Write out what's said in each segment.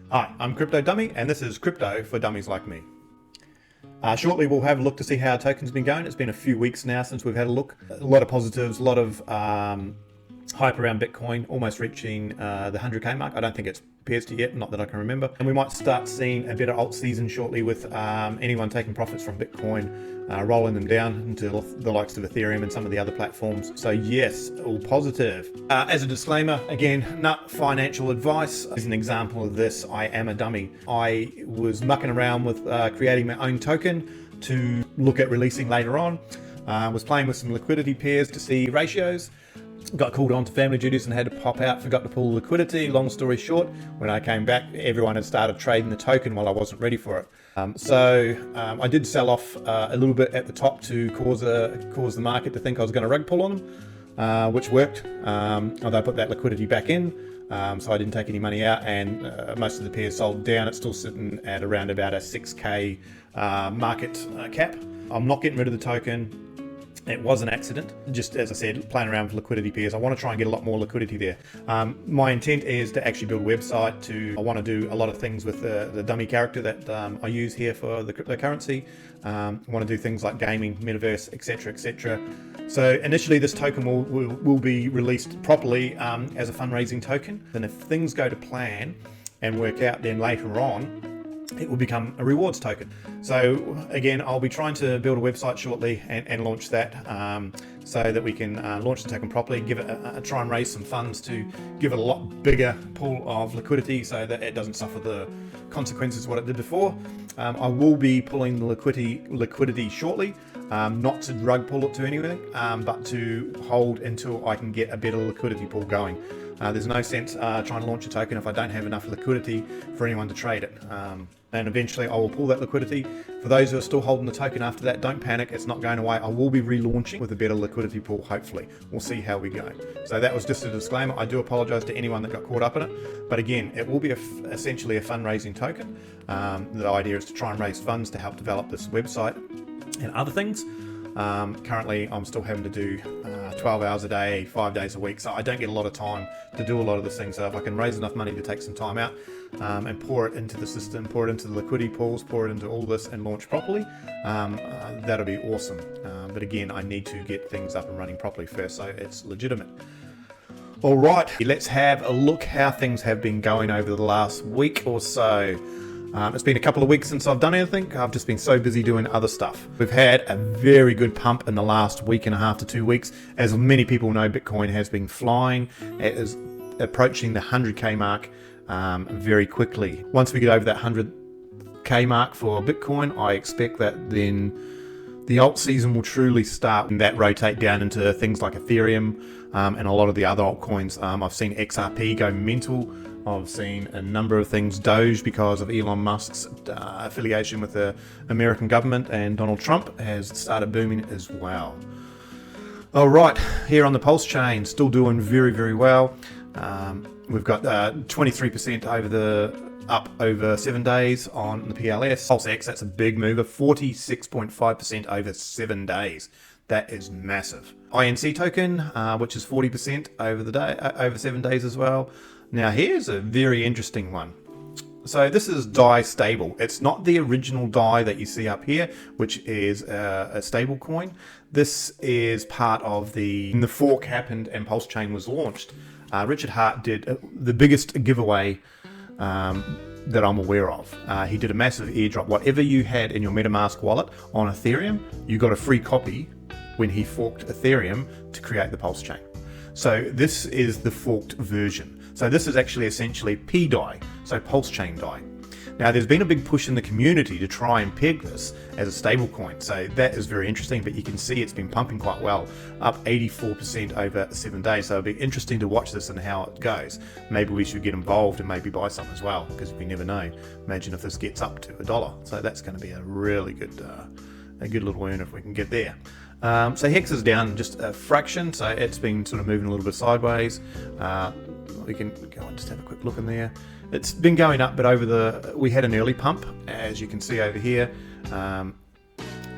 Hi, I'm Crypto Dummy, and this is Crypto for Dummies Like Me. Shortly, we'll have a look to see how our token's been going. It's been a few weeks now since we've had a look. A lot of positives, a lot of hype around Bitcoin, almost reaching the 100k mark. I don't think it's pierced it yet, not that I can remember. And we might start seeing a better alt season shortly with anyone taking profits from Bitcoin, rolling them down into the likes of Ethereum and some of the other platforms. So yes, all positive. As a disclaimer, again, not financial advice. As an example of this, I am a dummy. I was mucking around with creating my own token to look at releasing later on. Was playing with some liquidity pairs to see ratios. Got called on to family duties and had to pop out, forgot to pull liquidity. Long story short, when I came back, everyone had started trading the token while I wasn't ready for it. I did sell off a little bit at the top to cause the market to think I was going to rug pull on them, which worked, although I put that liquidity back in. So I didn't take any money out, and most of the pairs sold down. It's still sitting at around about a 6k market cap. I'm not getting rid of the token. It was an accident. Just as I said, playing around with liquidity pairs. I want to try and get a lot more liquidity there. My intent is to actually build a website. I want to do a lot of things with the dummy character that I use here for the cryptocurrency. I want to do things like gaming, metaverse, etc., etc. So initially, this token will be released properly as a fundraising token. And if things go to plan and work out, then later on, it will become a rewards token. So again, I'll be trying to build a website shortly and launch that so that we can launch the token properly, give it try and raise some funds to give it a lot bigger pool of liquidity so that it doesn't suffer the consequences of what it did before. I will be pulling the liquidity shortly, not to drug pull it to anything, but to hold until I can get a better liquidity pool going. There's no sense trying to launch a token if I don't have enough liquidity for anyone to trade it. And eventually I will pull that liquidity. For those who are still holding the token after that, don't panic, it's not going away. I will be relaunching with a better liquidity pool, hopefully. We'll see how we go. So that was just a disclaimer. I do apologize to anyone that got caught up in it. But again, it will be essentially a fundraising token. The idea is to try and raise funds to help develop this website and other things. Currently, I'm still having to do 12 hours a day, 5 days a week, so I don't get a lot of time to do a lot of this things. So if I can raise enough money to take some time out and pour it into the system, pour it into the liquidity pools, pour it into all this and launch properly, that'll be awesome. But again, I need to get things up and running properly first, so it's legitimate. All right, let's have a look how things have been going over the last week or so. It's been a couple of weeks since I've done anything. I've just been so busy doing other stuff. We've had a very good pump in the last week and a half to 2 weeks. As many people know, Bitcoin has been flying. It is approaching the 100k mark very quickly. Once we get over that 100k mark for Bitcoin, I expect that then the alt season will truly start and that rotate down into things like Ethereum and a lot of the other altcoins. I've seen XRP go mental. I've seen a number of things, Doge, because of Elon Musk's affiliation with the American government, and Donald Trump has started booming as well. All right, here on the Pulse chain, still doing very, very well. We've got 23% up over 7 days on the PLS. Pulse X, that's a big mover, 46.5% over 7 days. That is massive. INC token, which is 40% over 7 days as well. Now here's a very interesting one. So this is DAI stable. It's not the original DAI that you see up here, which is a stable coin. This is part of when the fork happened and Pulse Chain was launched. Richard Hart did the biggest giveaway that I'm aware of. He did a massive airdrop. Whatever you had in your MetaMask wallet on Ethereum, you got a free copy when he forked Ethereum to create the Pulse Chain. So this is the forked version. So this is actually essentially PDAI, so Pulse Chain DAI. Now there's been a big push in the community to try and peg this as a stable coin. So that is very interesting, but you can see it's been pumping quite well, up 84% over 7 days. So it'll be interesting to watch this and how it goes. Maybe we should get involved and maybe buy some as well, because we never know. Imagine if this gets up to $1. So that's going to be a really good, a good little earn if we can get there. So Hex is down just a fraction, so it's been sort of moving a little bit sideways. We can go and just have a quick look in there. It's been going up, but we had an early pump, as you can see over here.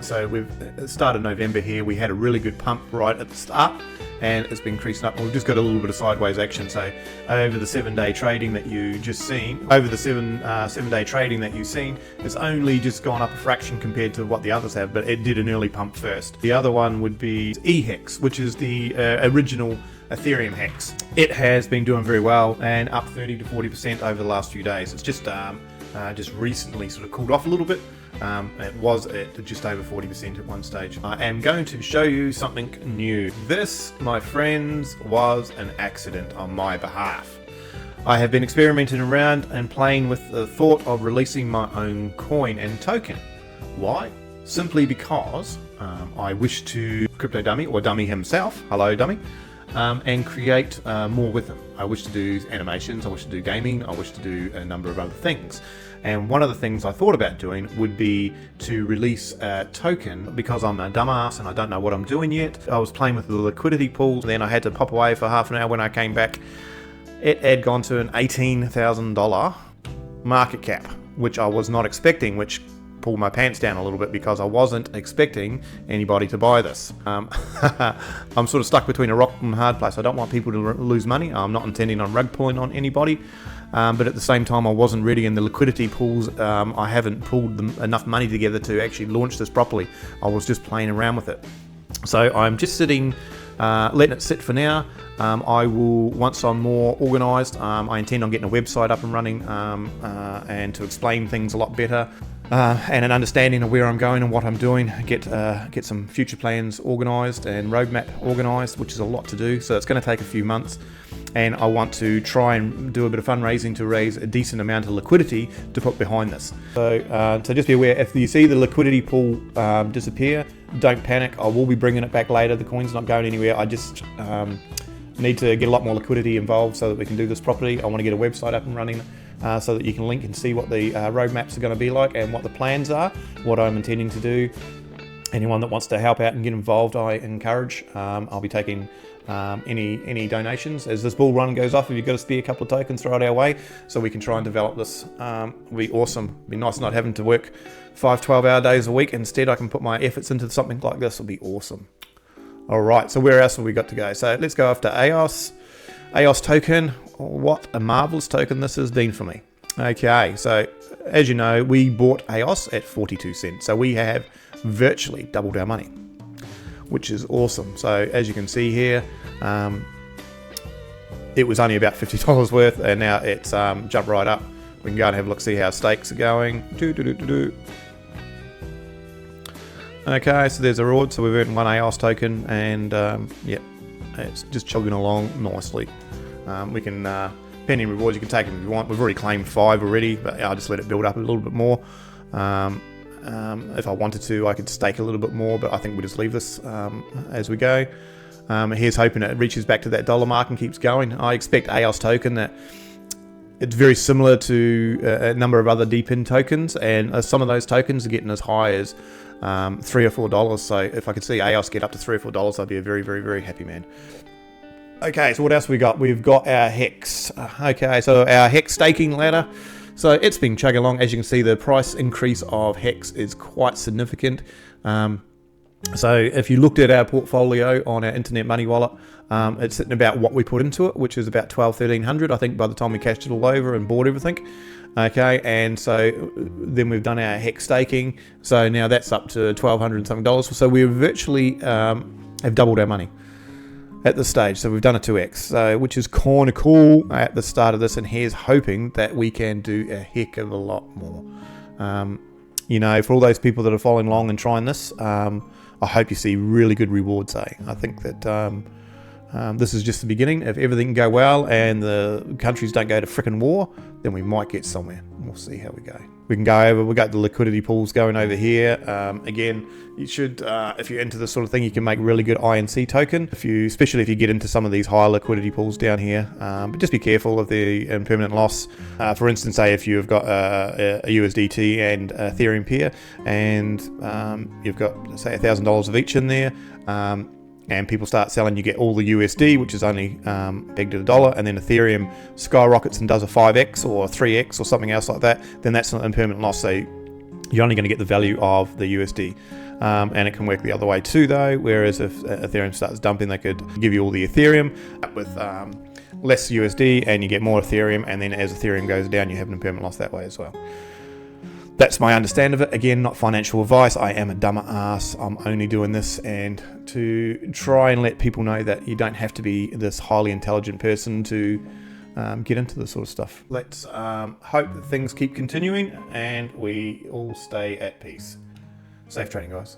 So we've started November here. We had a really good pump right at the start, and it's been increasing up. We've just got a little bit of sideways action. So over the 7-day trading that you just seen, seven-day trading that you've seen, it's only just gone up a fraction compared to what the others have, but it did an early pump first. The other one would be eHex, which is the original Ethereum hex. It has been doing very well and up 30 to 40% over the last few days. It's just recently sort of cooled off a little bit. It was at just over 40% at one stage. I am going to show you something new. This, my friends, was an accident on my behalf. I have been experimenting around and playing with the thought of releasing my own coin and token. Why? Simply because I wish to Crypto Dummy, or Dummy himself, hello Dummy, and create more with them. I wish to do animations, I wish to do gaming, I wish to do a number of other things. And one of the things I thought about doing would be to release a token, because I'm a dumbass and I don't know what I'm doing yet. I was playing with the liquidity pools, then I had to pop away for half an hour. When I came back, it had gone to an $18,000 market cap, which I was not expecting, which pulled my pants down a little bit because I wasn't expecting anybody to buy this. I'm sort of stuck between a rock and a hard place. I don't want people to lose money. I'm not intending on rug pulling on anybody, but at the same time I wasn't ready in the liquidity pools. I haven't pulled enough money together to actually launch this properly. I was just playing around with it. So I'm just sitting, letting it sit for now. I will, once I'm more organised, I intend on getting a website up and running and to explain things a lot better. And an understanding of where I'm going and what I'm doing, get some future plans organised and roadmap organised, which is a lot to do, so it's going to take a few months, and I want to try and do a bit of fundraising to raise a decent amount of liquidity to put behind this. So just be aware, if you see the liquidity pool disappear, don't panic. I will be bringing it back later. The coin's not going anywhere. I just need to get a lot more liquidity involved so that we can do this properly. I want to get a website up and running so that you can link and see what the roadmaps are going to be like and what the plans are, what I'm intending to do. Anyone that wants to help out and get involved, I encourage. I'll be taking any donations. As this bull run goes off, if you've got a spare couple of tokens, throw it our way so we can try and develop this. It'll be awesome. It'll be nice not having to work 5 12-hour days a week. Instead, I can put my efforts into something like this. It'll be awesome. All right, so where else have we got to go? So let's go after EOS. EOS token. What a marvelous token this has been for me. Okay, so as you know, we bought EOS at 42 cents. So we have virtually doubled our money, which is awesome. So as you can see here, it was only about $50 worth, and now it's jumped right up. We can go and have a look, see how stakes are going. Okay, so there's a reward. So we've earned one EOS token, and yeah, it's just chugging along nicely. We can, pending rewards, you can take them if you want. We've already claimed 5 already, but I'll just let it build up a little bit more. If I wanted to, I could stake a little bit more, but I think we'll just leave this as we go. Here's hoping it reaches back to that dollar mark and keeps going. I expect EOS token that it's very similar to a number of other DePIN tokens, and some of those tokens are getting as high as $3 or $4. So if I could see EOS get up to $3 or $4, I'd be a very, very, very happy man. Okay, so what else we got? We've got our Hex. Okay, so our Hex staking ladder. So it's been chugging along. As you can see, the price increase of Hex is quite significant. So if you looked at our portfolio on our Internet Money Wallet, it's sitting about what we put into it, which is about $1,200-1,300, I think, by the time we cashed it all over and bought everything. Okay, and so then we've done our Hex staking. So now that's up to $1,200 and something. So we virtually have doubled our money at this stage. So we've done a 2x, which is kind of cool at the start of this, and here's hoping that we can do a heck of a lot more. You know, for all those people that are following along and trying this, I hope you see really good rewards. I think that this is just the beginning. If everything can go well and the countries don't go to frickin' war, then we might get somewhere. We'll see how we go. We can go over, we've got the liquidity pools going over here. Again, you should, if you're into this sort of thing, you can make really good INC token, especially if you get into some of these higher liquidity pools down here. But just be careful of the impermanent loss. For instance, say if you've got a USDT and Ethereum pair, and you've got, say, $1,000 of each in there, and people start selling, you get all the USD, which is only pegged at $1, and then Ethereum skyrockets and does a 5x or 3x or something else like that, then that's an impermanent loss. So you're only going to get the value of the USD. And it can work the other way too, though, whereas if Ethereum starts dumping, they could give you all the Ethereum with less USD, and you get more Ethereum, and then as Ethereum goes down, you have an impairment loss that way as well. That's my understanding of it. Again, not financial advice. I am a dumber ass. I'm only doing this and to try and let people know that you don't have to be this highly intelligent person to get into this sort of stuff. Let's hope that things keep continuing and we all stay at peace. Safe trading, guys.